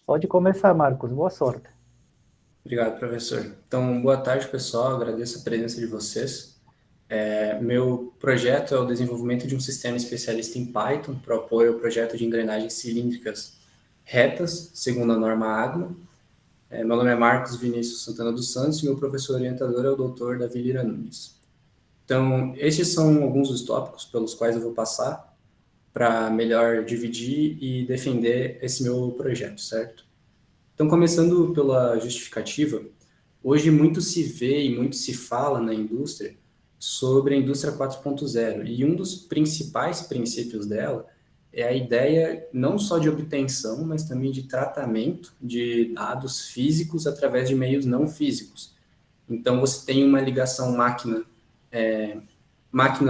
Pode começar, Marcos. Boa sorte. Obrigado, professor. Então, boa tarde, pessoal. Agradeço a presença de vocês. Meu projeto é o desenvolvimento de um sistema especialista em Python para apoio ao projeto de engrenagens cilíndricas retas, segundo a norma AGMA. Meu nome é Marcos Vinícius Santana dos Santos e meu professor orientador é o Dr. Davi Lira Nunes. Então, estes são alguns dos tópicos pelos quais eu vou passar para melhor dividir e defender esse meu projeto, certo? Então, começando pela justificativa, hoje muito se vê e muito se fala na indústria sobre a indústria 4.0, e um dos principais princípios dela é a ideia não só de obtenção, mas também de tratamento de dados físicos através de meios não físicos. Então, você tem uma ligação máquina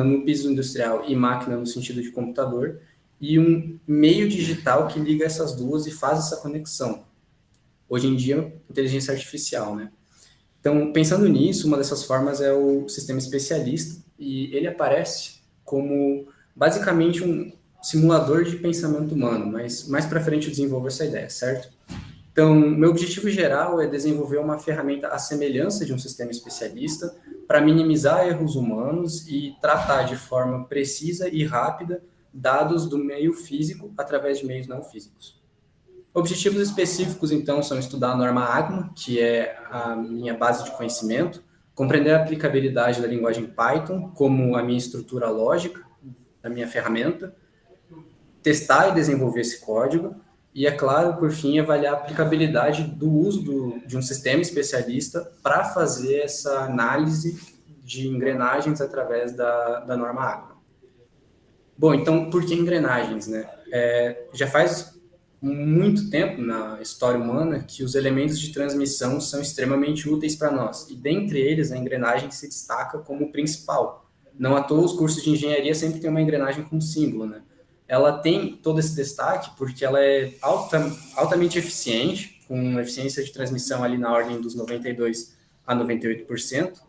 no piso industrial e máquina no sentido de computador, e um meio digital que liga essas duas e faz essa conexão. Hoje em dia, inteligência artificial, né? Então, pensando nisso, uma dessas formas é o sistema especialista, e ele aparece como basicamente um simulador de pensamento humano, mas mais para frente eu desenvolvo essa ideia, certo? Então, meu objetivo geral é desenvolver uma ferramenta à semelhança de um sistema especialista para minimizar erros humanos e tratar de forma precisa e rápida dados do meio físico através de meios não físicos. Objetivos específicos, então, são estudar a norma AGMA, que é a minha base de conhecimento, compreender a aplicabilidade da linguagem Python como a minha estrutura lógica da minha ferramenta, testar e desenvolver esse código, e, é claro, por fim, avaliar a aplicabilidade do uso de um sistema especialista para fazer essa análise de engrenagens através da norma AGMA. Bom, então, por que engrenagens, né? Já faz muito tempo na história humana que os elementos de transmissão são extremamente úteis para nós, e dentre eles a engrenagem se destaca como o principal. Não à toa os cursos de engenharia sempre tem uma engrenagem como símbolo, né? Ela tem todo esse destaque porque ela é altamente eficiente, com eficiência de transmissão ali na ordem dos 92 a 98%.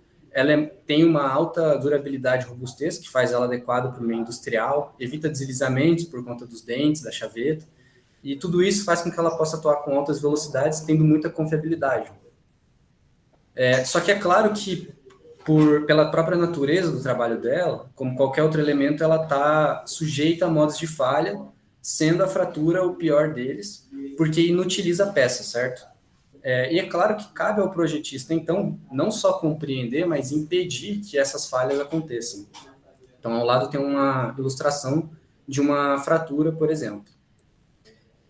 Tem uma alta durabilidade e robustez, que faz ela adequada para o meio industrial, evita deslizamentos por conta dos dentes, da chaveta, e tudo isso faz com que ela possa atuar com altas velocidades, tendo muita confiabilidade. Só que é claro que, pela própria natureza do trabalho dela, como qualquer outro elemento, ela está sujeita a modos de falha, sendo a fratura o pior deles, porque inutiliza a peça, certo? E é claro que cabe ao projetista, então, não só compreender, mas impedir que essas falhas aconteçam. Então, ao lado tem uma ilustração de uma fratura, por exemplo.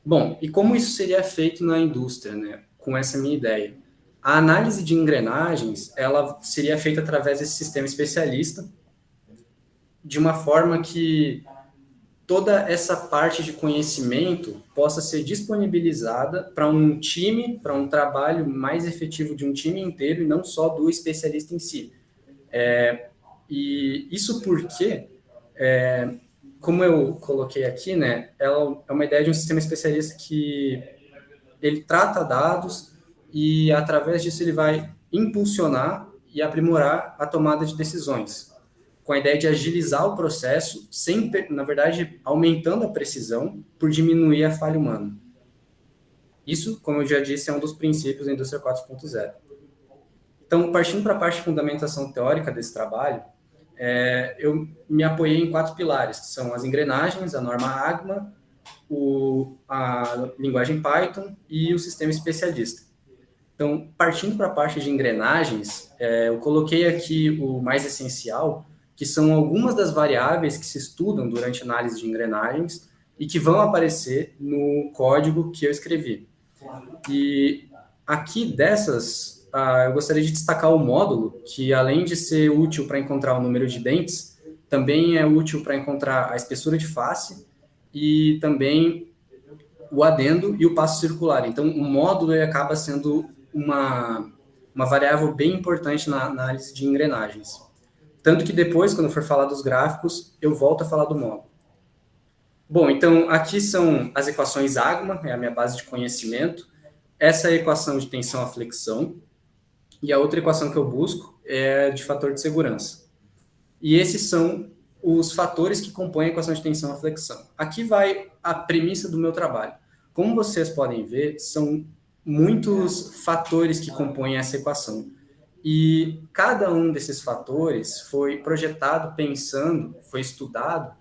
Bom, e como isso seria feito na indústria, né? Com essa minha ideia. A análise de engrenagens, ela seria feita através desse sistema especialista, de uma forma que toda essa parte de conhecimento possa ser disponibilizada para um time, para um trabalho mais efetivo de um time inteiro e não só do especialista em si. E isso porque, como eu coloquei aqui, né, ela é uma ideia de um sistema especialista que ele trata dados e, através disso, ele vai impulsionar e aprimorar a tomada de decisões, com a ideia de agilizar o processo, sem, na verdade, aumentando a precisão por diminuir a falha humana. Isso, como eu já disse, é um dos princípios da indústria 4.0. Então, partindo para a parte de fundamentação teórica desse trabalho, eu me apoiei em 4 pilares, que são as engrenagens, a norma AGMA, a linguagem Python e o sistema especialista. Então, partindo para a parte de engrenagens, eu coloquei aqui o mais essencial, que são algumas das variáveis que se estudam durante a análise de engrenagens e que vão aparecer no código que eu escrevi. E aqui dessas, eu gostaria de destacar o módulo, que além de ser útil para encontrar o número de dentes, também é útil para encontrar a espessura de face e também o adendo e o passo circular. Então, o módulo ele acaba sendo uma variável bem importante na análise de engrenagens. Tanto que depois, quando for falar dos gráficos, eu volto a falar do módulo. Bom, então, aqui são as equações AGMA, é a minha base de conhecimento. Essa é a equação de tensão à flexão. E a outra equação que eu busco é de fator de segurança. E esses são os fatores que compõem a equação de tensão à flexão. Aqui vai a premissa do meu trabalho. Como vocês podem ver, são muitos fatores que compõem essa equação. E cada um desses fatores foi projetado foi estudado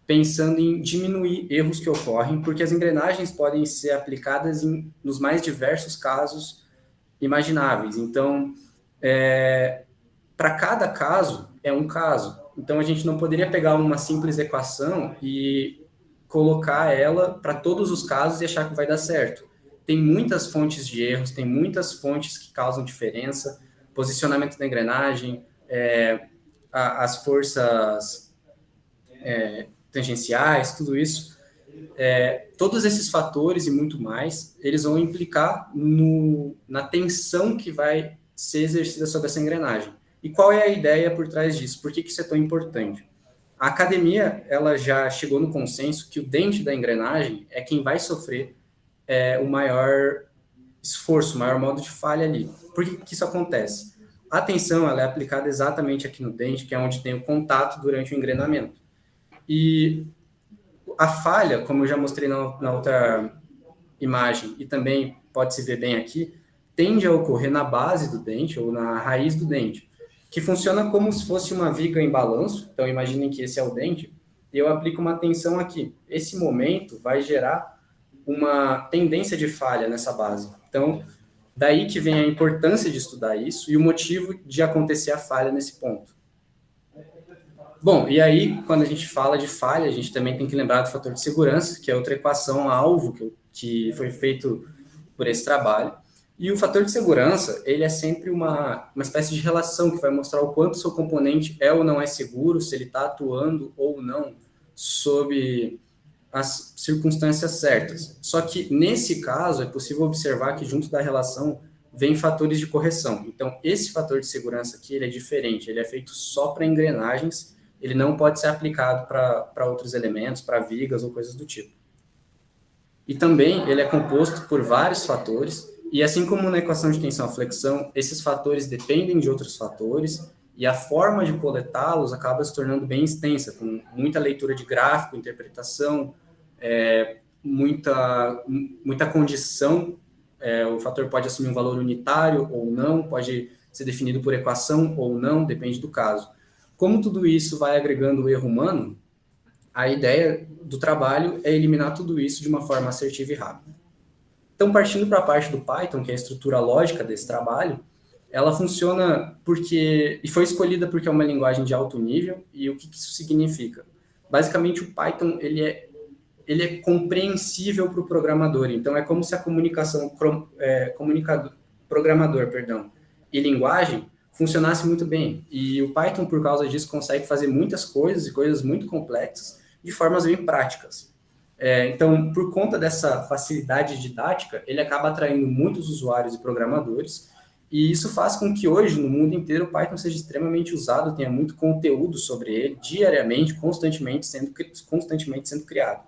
pensando em diminuir erros que ocorrem, porque as engrenagens podem ser aplicadas nos mais diversos casos imagináveis. Então, para cada caso, é um caso. Então, a gente não poderia pegar uma simples equação e colocar ela para todos os casos e achar que vai dar certo. Tem muitas fontes de erros, tem muitas fontes que causam diferença, posicionamento da engrenagem, as forças tangenciais, tudo isso. Todos esses fatores e muito mais, eles vão implicar na tensão que vai ser exercida sobre essa engrenagem. E qual é a ideia por trás disso? Por que isso é tão importante? A academia, ela já chegou no consenso que o dente da engrenagem é quem vai sofrer o maior esforço, o maior modo de falha ali. Por que isso acontece? A tensão, ela é aplicada exatamente aqui no dente, que é onde tem o contato durante o engrenamento. E a falha, como eu já mostrei na outra imagem, e também pode se ver bem aqui, tende a ocorrer na base do dente, ou na raiz do dente, que funciona como se fosse uma viga em balanço. Então, imaginem que esse é o dente, e eu aplico uma tensão aqui. Esse momento vai gerar uma tendência de falha nessa base. Então, daí que vem a importância de estudar isso e o motivo de acontecer a falha nesse ponto. Bom, e aí, quando a gente fala de falha, a gente também tem que lembrar do fator de segurança, que é outra equação-alvo que foi feito por esse trabalho. E o fator de segurança, ele é sempre uma espécie de relação que vai mostrar o quanto o seu componente é ou não é seguro, se ele está atuando ou não sob as circunstâncias certas. Só que, nesse caso, é possível observar que junto da relação vem fatores de correção. Então, esse fator de segurança aqui, ele é diferente, ele é feito só para engrenagens, ele não pode ser aplicado para outros elementos, para vigas ou coisas do tipo. E também ele é composto por vários fatores, e assim como na equação de tensão-flexão, esses fatores dependem de outros fatores, e a forma de coletá-los acaba se tornando bem extensa, com muita leitura de gráfico, interpretação, muita condição. O fator pode assumir um valor unitário ou não, pode ser definido por equação ou não, depende do caso. Como tudo isso vai agregando o erro humano, a ideia do trabalho é eliminar tudo isso de uma forma assertiva e rápida. Então, partindo para a parte do Python, que é a estrutura lógica desse trabalho, ela funciona e foi escolhida porque é uma linguagem de alto nível. E o que isso significa? Basicamente, o Python ele é compreensível para o programador. Então, é como se a programador e linguagem funcionasse muito bem. E o Python, por causa disso, consegue fazer muitas coisas e coisas muito complexas de formas bem práticas. Então, por conta dessa facilidade didática, ele acaba atraindo muitos usuários e programadores, e isso faz com que hoje, no mundo inteiro, o Python seja extremamente usado, tenha muito conteúdo sobre ele, diariamente, constantemente sendo criado.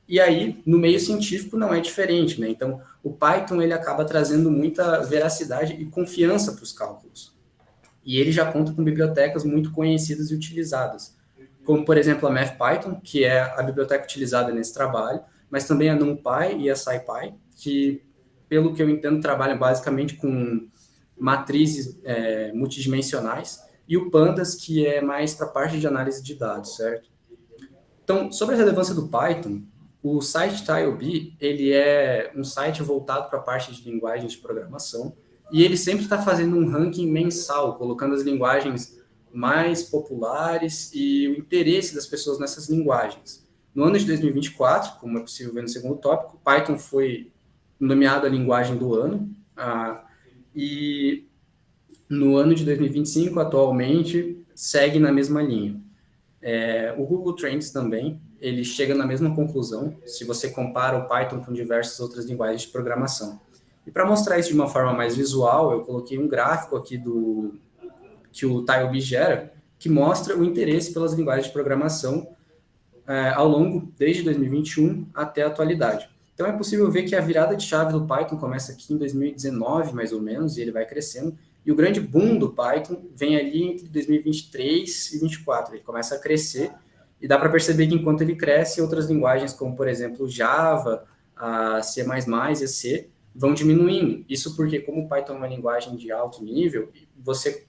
E aí, no meio científico, não é diferente, né? Então, o Python, ele acaba trazendo muita veracidade e confiança para os cálculos. E ele já conta com bibliotecas muito conhecidas e utilizadas, como, por exemplo, a MathPython, que é a biblioteca utilizada nesse trabalho, mas também a NumPy e a SciPy, que, pelo que eu entendo, trabalham basicamente com matrizes multidimensionais, e o Pandas, que é mais para a parte de análise de dados, certo? Então, sobre a relevância do Python, o site TileB, ele é um site voltado para a parte de linguagens de programação, e ele sempre está fazendo um ranking mensal, colocando as linguagens mais populares e o interesse das pessoas nessas linguagens. No ano de 2024, como é possível ver no segundo tópico, Python foi nomeado a linguagem do ano, e no ano de 2025, atualmente, segue na mesma linha. O Google Trends também, ele chega na mesma conclusão, se você compara o Python com diversas outras linguagens de programação. E para mostrar isso de uma forma mais visual, eu coloquei um gráfico aqui que o TileB gera, que mostra o interesse pelas linguagens de programação ao longo, desde 2021 até a atualidade. Então, é possível ver que a virada de chave do Python começa aqui em 2019, mais ou menos, e ele vai crescendo. E o grande boom do Python vem ali entre 2023 e 2024. Ele começa a crescer E dá para perceber que enquanto ele cresce, outras linguagens, como por exemplo Java, a C++ e a C, vão diminuindo. Isso porque, como o Python é uma linguagem de alto nível, você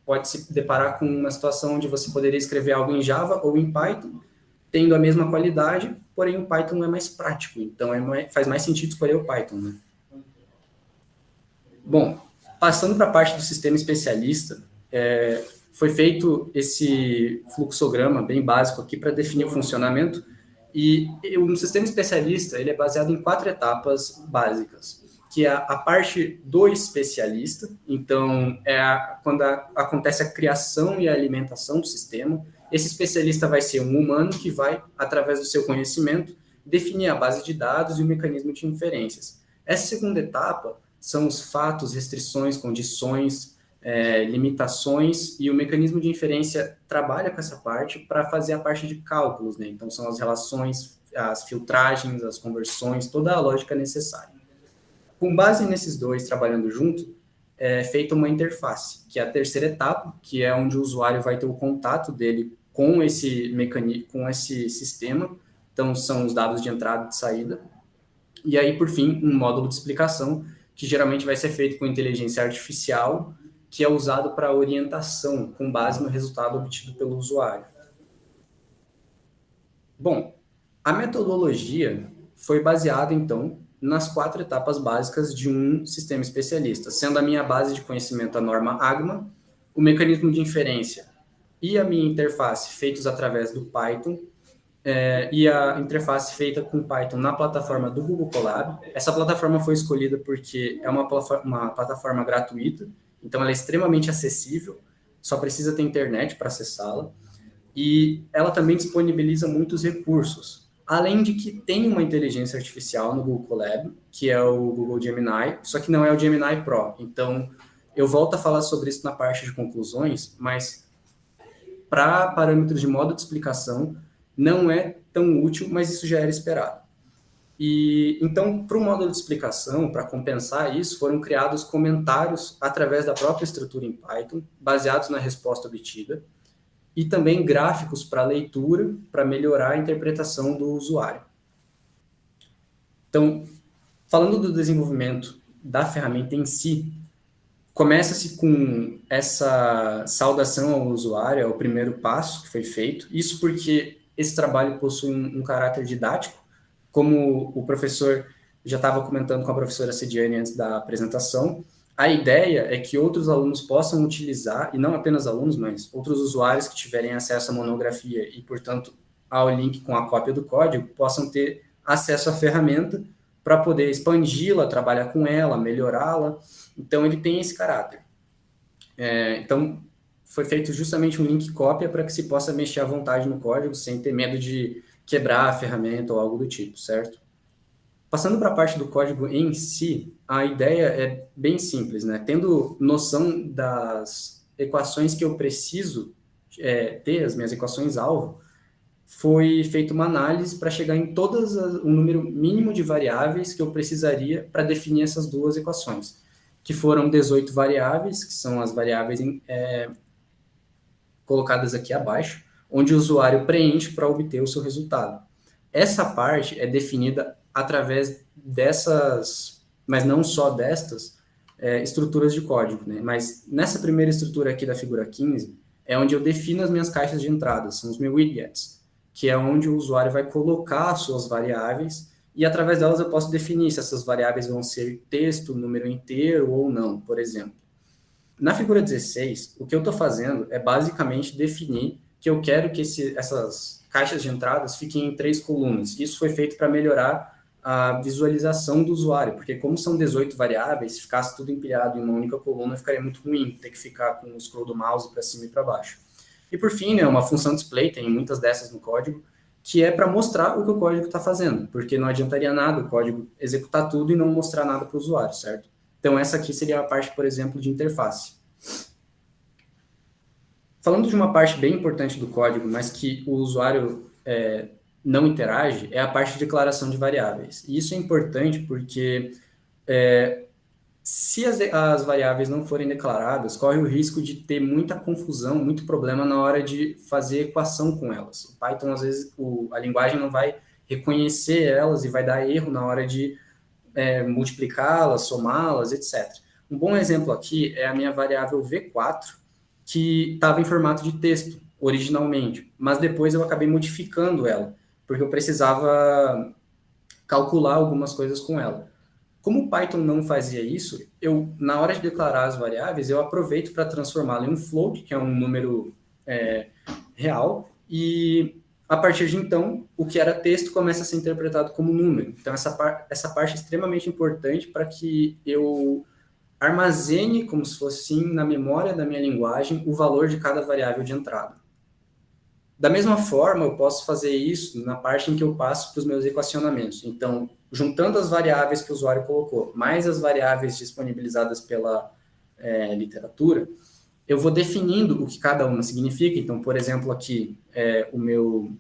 pode se deparar com uma situação onde você poderia escrever algo em Java ou em Python, tendo a mesma qualidade, porém o Python é mais prático, então faz mais sentido escolher o Python, né? Bom, passando para a parte do sistema especialista, foi feito esse fluxograma bem básico aqui para definir o funcionamento, e um sistema especialista ele é baseado em 4 etapas básicas, que é a parte do especialista, então quando acontece a criação e a alimentação do sistema. Esse especialista vai ser um humano que vai, através do seu conhecimento, definir a base de dados e o mecanismo de inferências. Essa segunda etapa são os fatos, restrições, condições, limitações, e o mecanismo de inferência trabalha com essa parte para fazer a parte de cálculos, né? Então, são as relações, as filtragens, as conversões, toda a lógica necessária. Com base nesses dois trabalhando junto, é feita uma interface, que é a terceira etapa, que é onde o usuário vai ter o contato dele com esse mecanismo, com esse sistema. Então, são os dados de entrada e de saída. E aí, por fim, um módulo de explicação, que geralmente vai ser feito com inteligência artificial, que é usado para orientação, com base no resultado obtido pelo usuário. Bom, a metodologia foi baseada, então, nas 4 etapas básicas de um sistema especialista, sendo a minha base de conhecimento a norma AGMA, o mecanismo de inferência e a minha interface feitos através do Python, e a interface feita com Python na plataforma do Google Colab. Essa plataforma foi escolhida porque é uma plataforma gratuita, então ela é extremamente acessível, só precisa ter internet para acessá-la, e ela também disponibiliza muitos recursos, além de que tem uma inteligência artificial no Google Colab, que é o Google Gemini, só que não é o Gemini Pro. Então, eu volto a falar sobre isso na parte de conclusões, mas para parâmetros de modo de explicação, não é tão útil, mas isso já era esperado. E então, para o módulo de explicação, para compensar isso, foram criados comentários através da própria estrutura em Python, baseados na resposta obtida, e também gráficos para leitura, para melhorar a interpretação do usuário. Então, falando do desenvolvimento da ferramenta em si, começa-se com essa saudação ao usuário, é o primeiro passo que foi feito. Isso porque esse trabalho possui um caráter didático, como o professor já estava comentando com a professora Cediane antes da apresentação. A ideia é que outros alunos possam utilizar, e não apenas alunos, mas outros usuários que tiverem acesso à monografia e, portanto, ao link com a cópia do código, possam ter acesso à ferramenta para poder expandi-la, trabalhar com ela, melhorá-la. Então, ele tem esse caráter. Então, foi feito justamente um link cópia para que se possa mexer à vontade no código, sem ter medo de quebrar a ferramenta ou algo do tipo, certo? Passando para a parte do código em si, a ideia é bem simples, né? Tendo noção das equações que eu preciso ter, as minhas equações-alvo, foi feita uma análise para chegar em o número mínimo de variáveis que eu precisaria para definir essas duas equações, que foram 18 variáveis, que são as variáveis colocadas aqui abaixo, onde o usuário preenche para obter o seu resultado. Essa parte é definida através dessas, mas não só destas, estruturas de código, né? Mas nessa primeira estrutura aqui da figura 15, é onde eu defino as minhas caixas de entrada, são os meus widgets, que é onde o usuário vai colocar as suas variáveis, e através delas eu posso definir se essas variáveis vão ser texto, número inteiro ou não, por exemplo. Na figura 16, o que eu estou fazendo é basicamente definir que eu quero que essas caixas de entradas fiquem em 3 colunas. Isso foi feito para melhorar a visualização do usuário, porque como são 18 variáveis, se ficasse tudo empilhado em uma única coluna, ficaria muito ruim, ter que ficar com o scroll do mouse para cima e para baixo. E por fim, né, uma função display, tem muitas dessas no código, que é para mostrar o que o código está fazendo, porque não adiantaria nada o código executar tudo e não mostrar nada para o usuário, certo? Então, essa aqui seria a parte, por exemplo, de interface. Falando de uma parte bem importante do código, mas que o usuário não interage, é a parte de declaração de variáveis. E isso é importante porque Se as variáveis não forem declaradas, corre o risco de ter muita confusão, muito problema na hora de fazer equação com elas. O Python, às vezes, a linguagem não vai reconhecer elas e vai dar erro na hora de multiplicá-las, somá-las, etc. Um bom exemplo aqui é a minha variável V4, que estava em formato de texto originalmente, mas depois eu acabei modificando ela, porque eu precisava calcular algumas coisas com ela. Como o Python não fazia isso, na hora de declarar as variáveis, eu aproveito para transformá-la em um float, que é um número real, e a partir de então, o que era texto começa a ser interpretado como número. Então, essa parte é extremamente importante para que eu armazene, como se fosse assim, na memória da minha linguagem, o valor de cada variável de entrada. Da mesma forma, eu posso fazer isso na parte em que eu passo para os meus equacionamentos. Então, juntando as variáveis que o usuário colocou, mais as variáveis disponibilizadas pela literatura, eu vou definindo o que cada uma significa. Então, por exemplo, aqui, o meu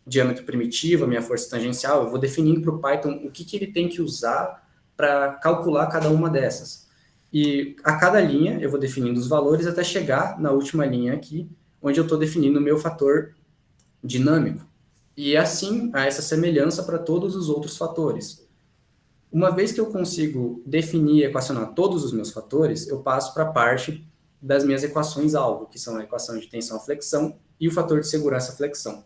diâmetro primitivo, a minha força tangencial, eu vou definindo para o Python o que ele tem que usar para calcular cada uma dessas. E a cada linha, eu vou definindo os valores até chegar na última linha aqui, onde eu estou definindo o meu fator dinâmico. E assim, há essa semelhança para todos os outros fatores. Uma vez que eu consigo definir e equacionar todos os meus fatores, eu passo para a parte das minhas equações-alvo, que são a equação de tensão-flexão e o fator de segurança-flexão.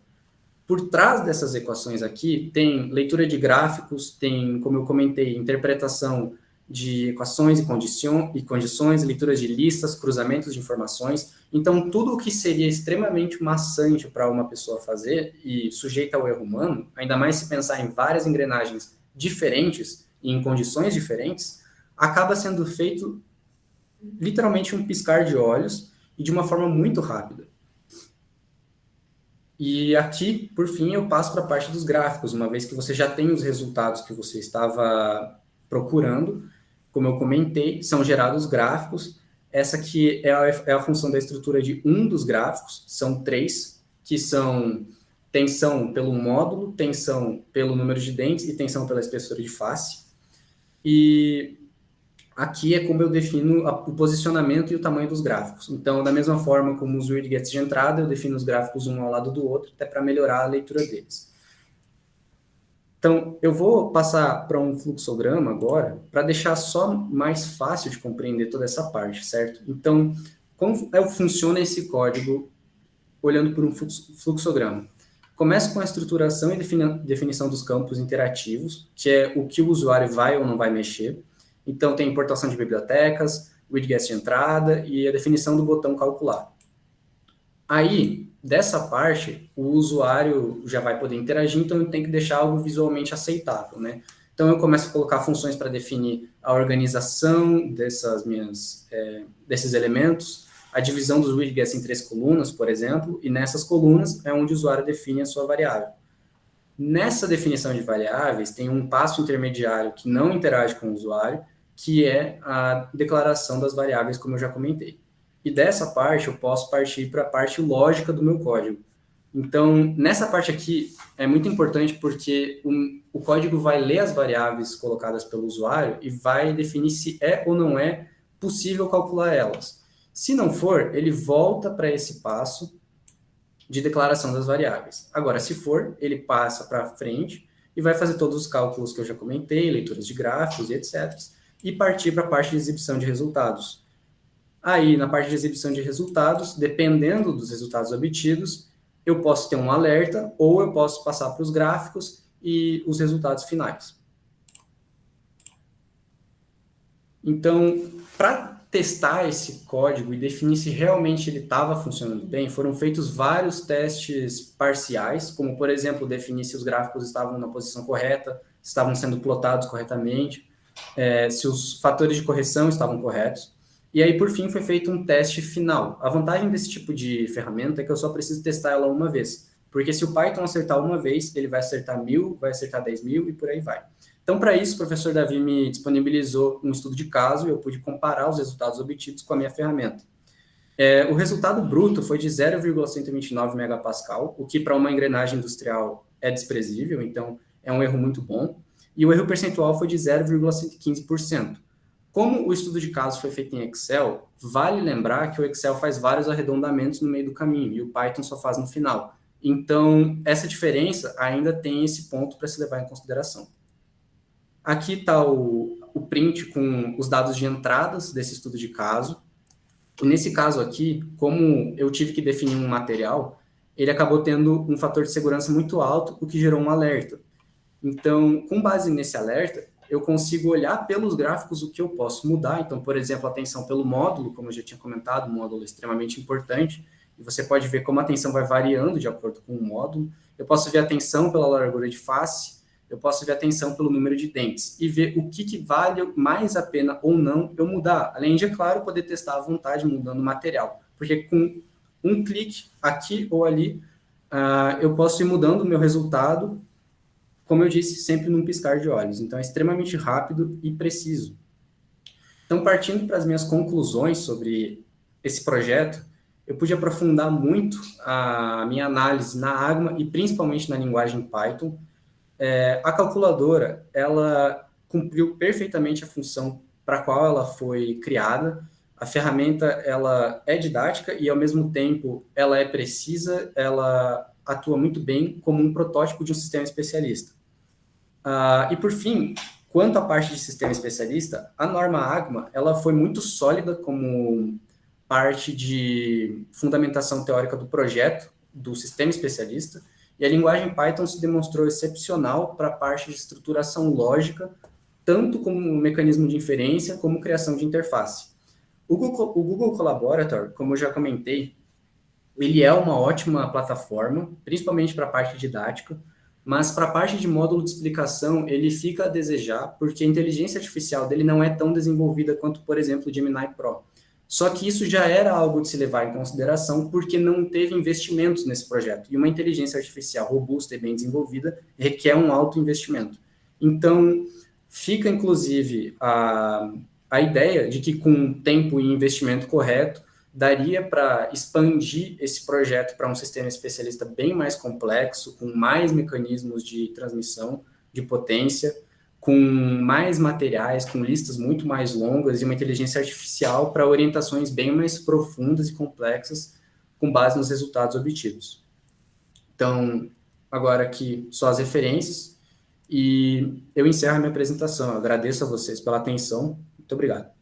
Por trás dessas equações aqui, tem leitura de gráficos, tem, como eu comentei, interpretação de equações e condições, leitura de listas, cruzamentos de informações. Então, tudo o que seria extremamente maçante para uma pessoa fazer e sujeita ao erro humano, ainda mais se pensar em várias engrenagens diferentes e em condições diferentes, acaba sendo feito literalmente um piscar de olhos e de uma forma muito rápida. E aqui, por fim, eu passo para a parte dos gráficos, uma vez que você já tem os resultados que você estava procurando. Como eu comentei, são gerados gráficos. Essa aqui é a função da estrutura de um dos gráficos, são 3, que são tensão pelo módulo, tensão pelo número de dentes e tensão pela espessura de face. E aqui é como eu defino o posicionamento e o tamanho dos gráficos. Então, da mesma forma como os widgets de entrada, eu defino os gráficos um ao lado do outro, até para melhorar a leitura deles. Então, eu vou passar para um fluxograma agora, para deixar só mais fácil de compreender toda essa parte, certo? Então, como funciona esse código olhando por um fluxograma? Começa com a estruturação e definição dos campos interativos, que é o que o usuário vai ou não vai mexer. Então, tem importação de bibliotecas, widgets de entrada e a definição do botão calcular. Aí, dessa parte, o usuário já vai poder interagir, então eu tenho que deixar algo visualmente aceitável, né? Então, eu começo a colocar funções para definir a organização desses elementos, a divisão dos widgets em 3 colunas, por exemplo, e nessas colunas é onde o usuário define a sua variável. Nessa definição de variáveis, tem um passo intermediário que não interage com o usuário, que é a declaração das variáveis, como eu já comentei. E dessa parte, eu posso partir para a parte lógica do meu código. Então, nessa parte aqui, é muito importante porque o código vai ler as variáveis colocadas pelo usuário e vai definir se é ou não é possível calcular elas. Se não for, ele volta para esse passo de declaração das variáveis. Agora, se for, ele passa para frente e vai fazer todos os cálculos que eu já comentei, leituras de gráficos e etc., e partir para a parte de exibição de resultados. Aí, na parte de exibição de resultados, dependendo dos resultados obtidos, eu posso ter um alerta ou eu posso passar para os gráficos e os resultados finais. Então, para testar esse código e definir se realmente ele estava funcionando bem, foram feitos vários testes parciais, como, por exemplo, definir se os gráficos estavam na posição correta, se estavam sendo plotados corretamente, se os fatores de correção estavam corretos. E aí, por fim, foi feito um teste final. A vantagem desse tipo de ferramenta é que eu só preciso testar ela uma vez. Porque se o Python acertar uma vez, ele vai acertar 1000, vai acertar 10.000 e por aí vai. Então, para isso, o professor Davi me disponibilizou um estudo de caso e eu pude comparar os resultados obtidos com a minha ferramenta. O resultado bruto foi de 0,129 megapascal, o que para uma engrenagem industrial é desprezível, então é um erro muito bom. E o erro percentual foi de 0,115%. Como o estudo de caso foi feito em Excel, vale lembrar que o Excel faz vários arredondamentos no meio do caminho e o Python só faz no final. Então, essa diferença ainda tem esse ponto para se levar em consideração. Aqui está o print com os dados de entradas desse estudo de caso. E nesse caso aqui, como eu tive que definir um material, ele acabou tendo um fator de segurança muito alto, o que gerou um alerta. Então, com base nesse alerta, eu consigo olhar pelos gráficos o que eu posso mudar. Então, por exemplo, a tensão pelo módulo, como eu já tinha comentado, um módulo extremamente importante, e você pode ver como a tensão vai variando de acordo com o módulo. Eu posso ver a tensão pela largura de face, eu posso ver a tensão pelo número de dentes, e ver o que vale mais a pena ou não eu mudar. Além de, é claro, poder testar à vontade mudando o material. Porque com um clique aqui ou ali, eu posso ir mudando o meu resultado, como eu disse, sempre num piscar de olhos. Então, é extremamente rápido e preciso. Então, partindo para as minhas conclusões sobre esse projeto, eu pude aprofundar muito a minha análise na Agma e principalmente na linguagem Python. A calculadora, ela cumpriu perfeitamente a função para a qual ela foi criada. A ferramenta, ela é didática e, ao mesmo tempo, ela é precisa, ela atua muito bem como um protótipo de um sistema especialista. E por fim, quanto à parte de sistema especialista, a norma AGMA ela foi muito sólida como parte de fundamentação teórica do projeto do sistema especialista, e a linguagem Python se demonstrou excepcional para a parte de estruturação lógica, tanto como mecanismo de inferência, como criação de interface. O Google Collaborator, como eu já comentei, ele é uma ótima plataforma, principalmente para a parte didática, mas para a parte de módulo de explicação, ele fica a desejar, porque a inteligência artificial dele não é tão desenvolvida quanto, por exemplo, o Gemini Pro. Só que isso já era algo de se levar em consideração, porque não teve investimentos nesse projeto. E uma inteligência artificial robusta e bem desenvolvida requer um alto investimento. Então, fica, inclusive, a ideia de que com tempo e investimento correto, daria para expandir esse projeto para um sistema especialista bem mais complexo, com mais mecanismos de transmissão de potência, com mais materiais, com listas muito mais longas e uma inteligência artificial para orientações bem mais profundas e complexas, com base nos resultados obtidos. Então, agora aqui só as referências, e eu encerro a minha apresentação. Eu agradeço a vocês pela atenção. Muito obrigado.